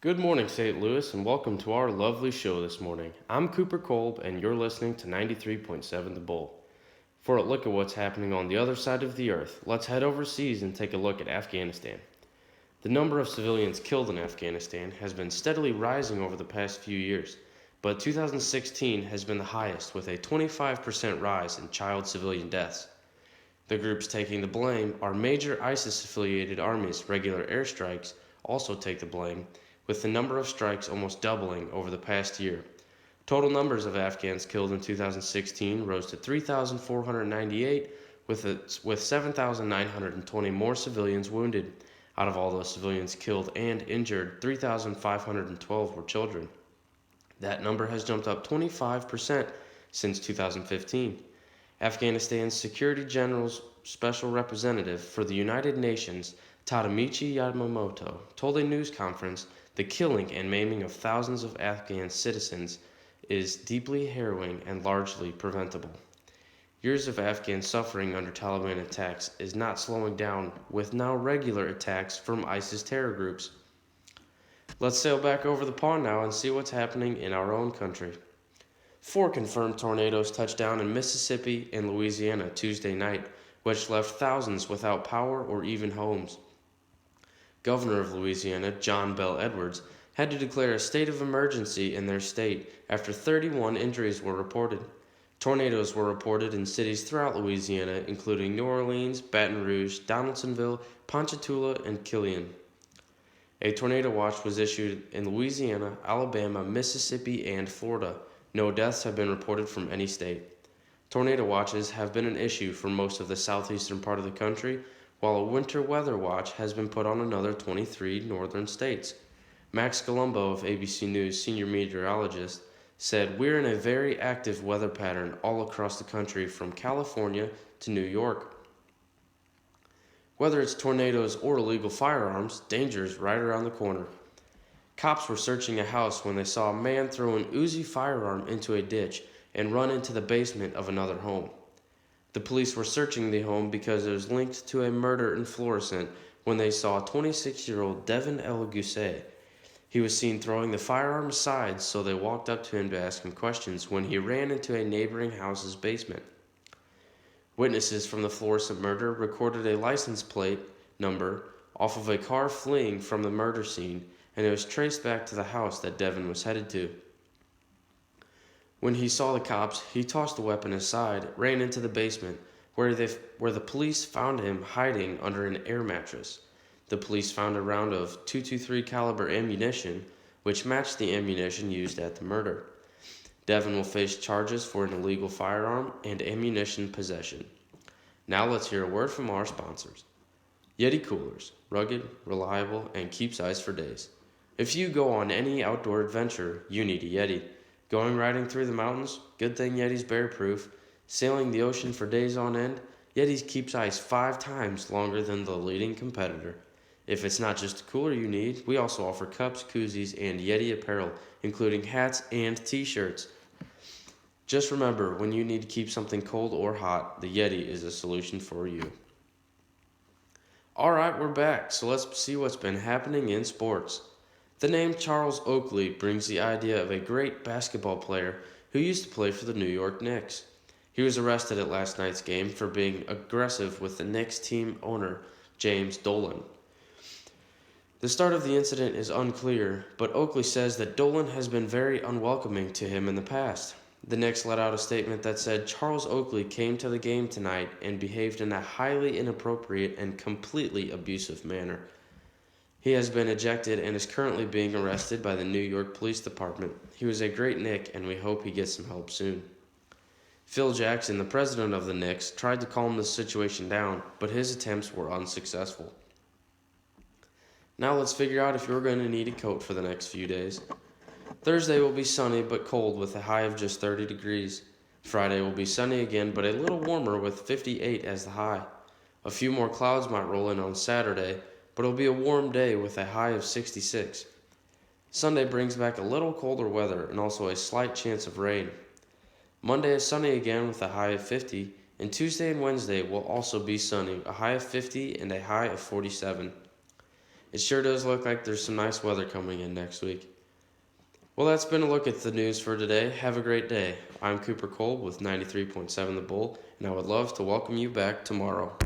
Good morning, St. Louis, and welcome to our lovely show this morning. I'm Cooper Kolb, and you're listening to 93.7 The Bull. For a look at what's happening on the other side of the earth, let's head overseas and take a look at Afghanistan. The number of civilians killed in Afghanistan has been steadily rising over the past few years, but 2016 has been the highest, with a 25% rise in child civilian deaths. The groups taking the blame are major ISIS-affiliated armies. Regular airstrikes also take the blame, with the number of strikes almost doubling over the past year. Total numbers of Afghans killed in 2016 rose to 3,498, with 7,920 more civilians wounded. Out of all those civilians killed and injured, 3,512 were children. That number has jumped up 25% since 2015. Afghanistan's Security General's Special Representative for the United Nations, Tadamichi Yamamoto, told a news conference the killing and maiming of thousands of Afghan citizens is deeply harrowing and largely preventable. Years of Afghan suffering under Taliban attacks is not slowing down, with now regular attacks from ISIS terror groups. Let's sail back over the pond now and see what's happening in our own country. 4 confirmed tornadoes touched down in Mississippi and Louisiana Tuesday night, which left thousands without power or even homes. Governor of Louisiana, John Bel Edwards, had to declare a state of emergency in their state after 31 injuries were reported. Tornadoes were reported in cities throughout Louisiana, including New Orleans, Baton Rouge, Donaldsonville, Ponchatoula, and Killeen. A tornado watch was issued in Louisiana, Alabama, Mississippi, and Florida. No deaths have been reported from any state. Tornado watches have been an issue for most of the southeastern part of the country, while a winter weather watch has been put on another 23 northern states. Max Colombo of ABC News, senior meteorologist, said, "We're in a very active weather pattern all across the country from California to New York. Whether it's tornadoes or illegal firearms, danger is right around the corner." Cops were searching a house when they saw a man throw an Uzi firearm into a ditch and run into the basement of another home. The police were searching the home because it was linked to a murder in Florissant when they saw 26-year-old Devin El Gousset. He was seen throwing the firearm aside, so they walked up to him to ask him questions when he ran into a neighboring house's basement. Witnesses from the Florissant murder recorded a license plate number off of a car fleeing from the murder scene, and it was traced back to the house that Devin was headed to. When he saw the cops, he tossed the weapon aside, ran into the basement, where the police found him hiding under an air mattress. The police found a round of .223 caliber ammunition, which matched the ammunition used at the murder. Devin will face charges for an illegal firearm and ammunition possession. Now let's hear a word from our sponsors. Yeti Coolers, rugged, reliable, and keeps ice for days. If you go on any outdoor adventure, you need a Yeti. Going riding through the mountains? Good thing Yeti's bear-proof. Sailing the ocean for days on end? Yeti's keeps ice 5 times longer than the leading competitor. If it's not just a cooler you need, we also offer cups, koozies, and Yeti apparel, including hats and t-shirts. Just remember, when you need to keep something cold or hot, the Yeti is a solution for you. Alright, we're back, so let's see what's been happening in sports. The name Charles Oakley brings the idea of a great basketball player who used to play for the New York Knicks. He was arrested at last night's game for being aggressive with the Knicks team owner, James Dolan. The start of the incident is unclear, but Oakley says that Dolan has been very unwelcoming to him in the past. The Knicks let out a statement that said Charles Oakley came to the game tonight and behaved in a highly inappropriate and completely abusive manner. He has been ejected and is currently being arrested by the New York Police Department. He was a great Knick, and we hope he gets some help soon. Phil Jackson, the president of the Knicks, tried to calm the situation down, but his attempts were unsuccessful. Now let's figure out if you're going to need a coat for the next few days. Thursday will be sunny but cold with a high of just 30 degrees. Friday will be sunny again but a little warmer with 58 as the high. A few more clouds might roll in on Saturday, but it'll be a warm day with a high of 66. Sunday brings back a little colder weather and also a slight chance of rain. Monday is sunny again with a high of 50, and Tuesday and Wednesday will also be sunny, a high of 50 and a high of 47. It sure does look like there's some nice weather coming in next week. Well, that's been a look at the news for today. Have a great day. I'm Cooper Kolb with 93.7 The Bull, and I would love to welcome you back tomorrow.